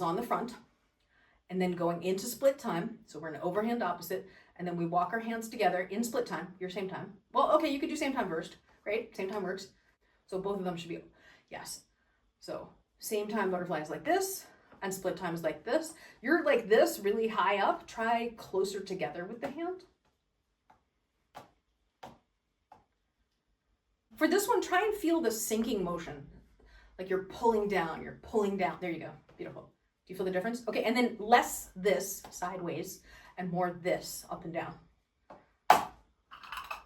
on the front, and then going into split time. So we're in overhand opposite, and then we walk our hands together in split time, your same time. Well, okay, you could do same time first. Great, same time works. So both of them should be, yes. So same time butterfly is like this, and split time is like this. You're like this, really high up. Try closer together with the hand. For this one, try and feel the sinking motion. Like you're pulling down, you're pulling down. There you go, beautiful. Do you feel the difference? Okay, and then less this sideways and more this up and down.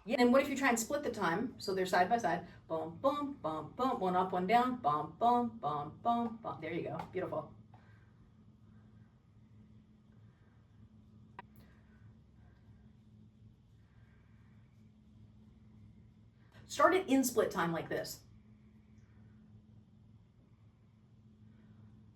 Yeah, and what if you try and split the time? So they're side by side. Boom, boom, boom, boom. One up, one down. Boom, boom, boom, boom, boom. There you go, beautiful. Start it in split time like this.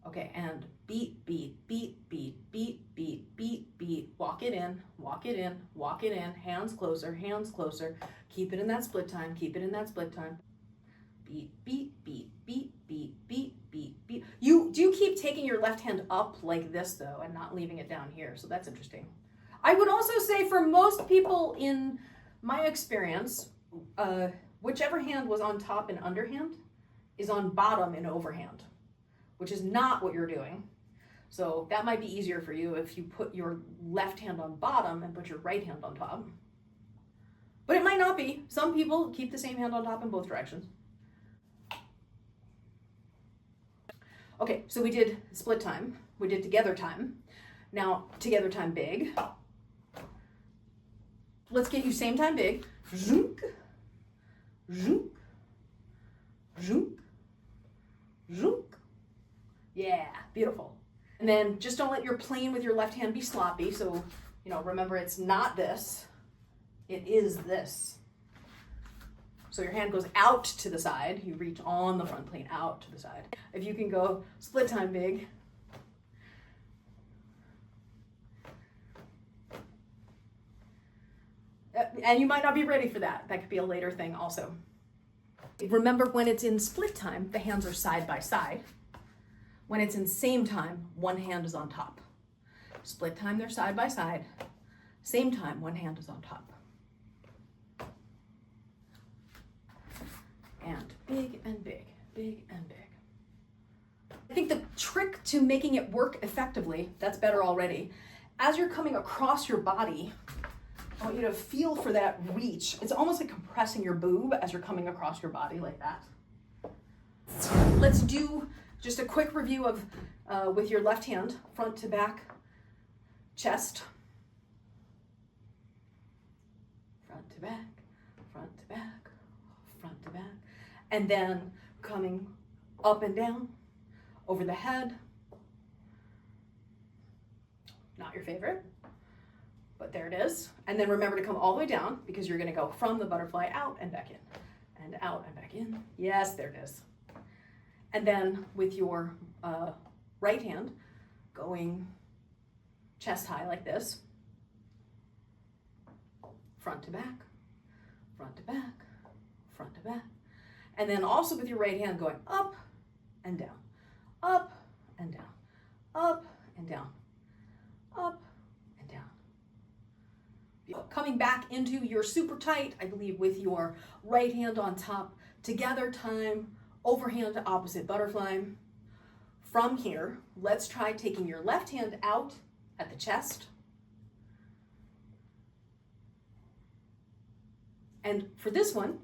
Okay, and beat, beat, beat, beat, beat, beat, beat, beat. Walk it in, walk it in, walk it in. Hands closer, hands closer. Keep it in that split time, keep it in that split time. Beat, beat, beat, beat, beat, beat, beat, beat. You do keep taking your left hand up like this though, and not leaving it down here, so that's interesting. I would also say for most people in my experience, whichever hand was on top in underhand is on bottom in overhand, which is not what you're doing. So that might be easier for you if you put your left hand on bottom and put your right hand on top. But it might not be. Some people keep the same hand on top in both directions. Okay, so we did split time. We did together time. Now, together time big. Let's get you same time big. Zhunk, zhunk, zhunk, zhunk. Yeah, beautiful. And then just don't let your playing with your left hand be sloppy. So, you know, remember it's not this, it is this. So your hand goes out to the side. You reach on the front plane out to the side. If you can go split time big. And you might not be ready for that. That could be a later thing also. Remember when it's in split time, the hands are side by side. When it's in same time, one hand is on top. Split time, they're side by side. Same time, one hand is on top. And big and big, big and big. I think the trick to making it work effectively, that's better already, as you're coming across your body, I want you to feel for that reach. It's almost like compressing your boob as you're coming across your body like that. Let's do just a quick review of, with your left hand, front to back, chest. Front to back, front to back, front to back. And then coming up and down, over the head. Not your favorite, but there it is. And then remember to come all the way down because you're gonna go from the butterfly out and back in, and out and back in. Yes, there it is. And then with your right hand, going chest high like this, front to back, front to back, front to back. And then also with your right hand going up and down, up and down, up and down, up and down. Coming back into your super tight, I believe, with your right hand on top, together time, overhand to opposite butterfly. From here, let's try taking your left hand out at the chest. And for this one,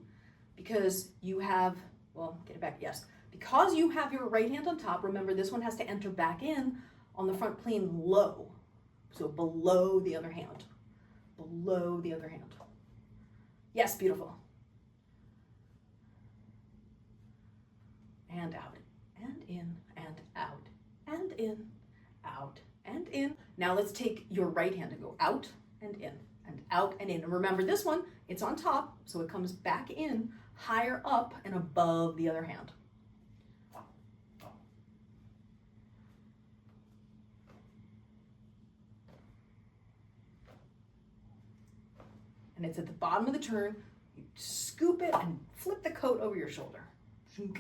because you have, well, get it back, yes. Because you have your right hand on top, remember this one has to enter back in on the front plane low. So below the other hand, below the other hand. Yes, beautiful. And out, and in, and out, and in, out, and in. Now let's take your right hand and go out and in, and out and in. And remember this one, it's on top, so it comes back in, higher up and above the other hand. And it's at the bottom of the turn. You scoop it and flip the coat over your shoulder. Zhunk,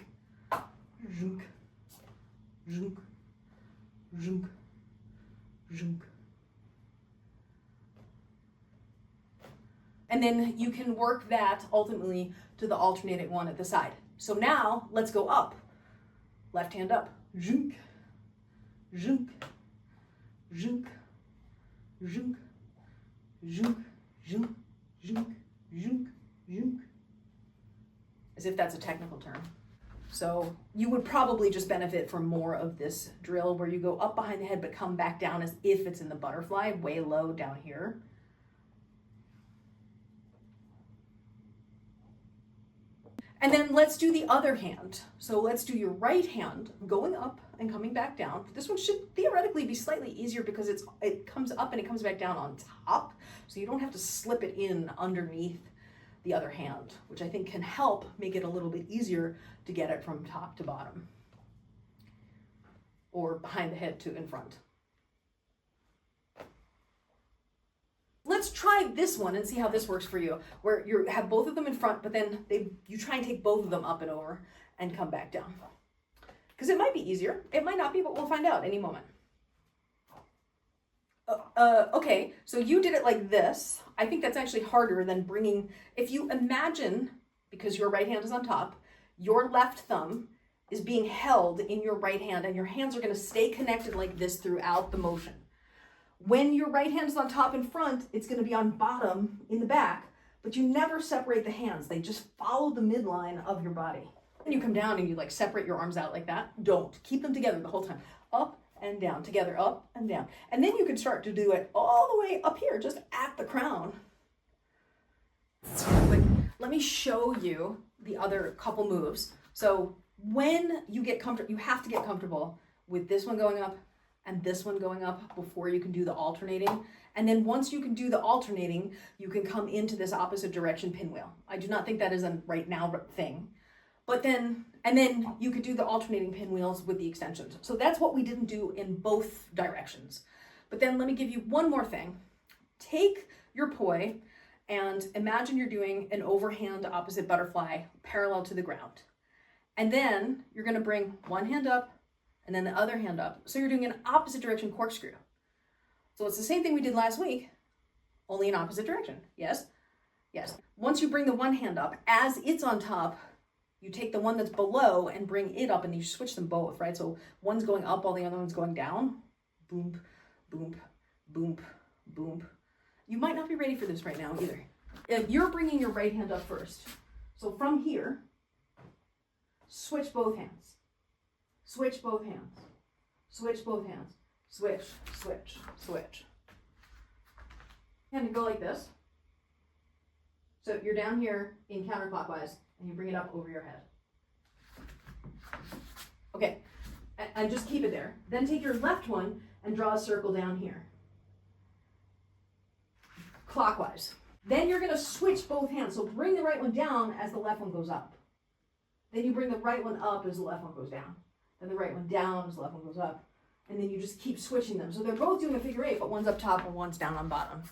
zhunk, zhunk, zhunk, zhunk. And then you can work that ultimately to the alternating one at the side. So now let's go up. Left hand up. Zhunk, zhunk, zhunk, zhunk, zhunk, zhunk, zhunk, zhunk, zhunk. As if that's a technical term. So you would probably just benefit from more of this drill where you go up behind the head but come back down as if it's in the butterfly, way low down here. And then let's do the other hand. So let's do your right hand going up and coming back down. This one should theoretically be slightly easier because it comes up and it comes back down on top. So you don't have to slip it in underneath the other hand, which I think can help make it a little bit easier to get it from top to bottom or behind the head to in front. Let's try this one and see how this works for you, where you have both of them in front, but then you try and take both of them up and over and come back down. Because it might be easier. It might not be, but we'll find out any moment. Okay, so you did it like this. I think that's actually harder than bringing, if you imagine, because your right hand is on top, your left thumb is being held in your right hand and your hands are going to stay connected like this throughout the motion. When your right hand is on top in front, it's going to be on bottom in the back, but you never separate the hands. They just follow the midline of your body. And you come down and you like separate your arms out like that. Don't. Keep them together the whole time. Up and down, together, up and down. And then you can start to do it all the way up here, just at the crown. Let me show you the other couple moves. So when you get comfortable, you have to get comfortable with this one going up and this one going up before you can do the alternating. And then once you can do the alternating, you can come into this opposite direction pinwheel. I do not think that is a right now thing. But then, and then you could do the alternating pinwheels with the extensions. So that's what we didn't do in both directions. But then let me give you one more thing. Take your poi and imagine you're doing an overhand opposite butterfly parallel to the ground. And then you're gonna bring one hand up and then the other hand up. So you're doing an opposite direction corkscrew. So it's the same thing we did last week, only in opposite direction. Yes? Yes. Once you bring the one hand up, as it's on top, you take the one that's below and bring it up and you switch them both, right? So one's going up while the other one's going down. Boom, boom, boom, boom. You might not be ready for this right now either. You're bringing your right hand up first. So from here, switch both hands. Switch both hands. Switch both hands. Switch, switch, switch. And you go like this. So you're down here in counterclockwise and you bring it up over your head. Okay, and just keep it there. Then take your left one and draw a circle down here. Clockwise. Then you're gonna switch both hands. So bring the right one down as the left one goes up. Then you bring the right one up as the left one goes down. Then the right one down as the left one goes up. And then you just keep switching them. So they're both doing a figure eight, but one's up top and one's down on bottom.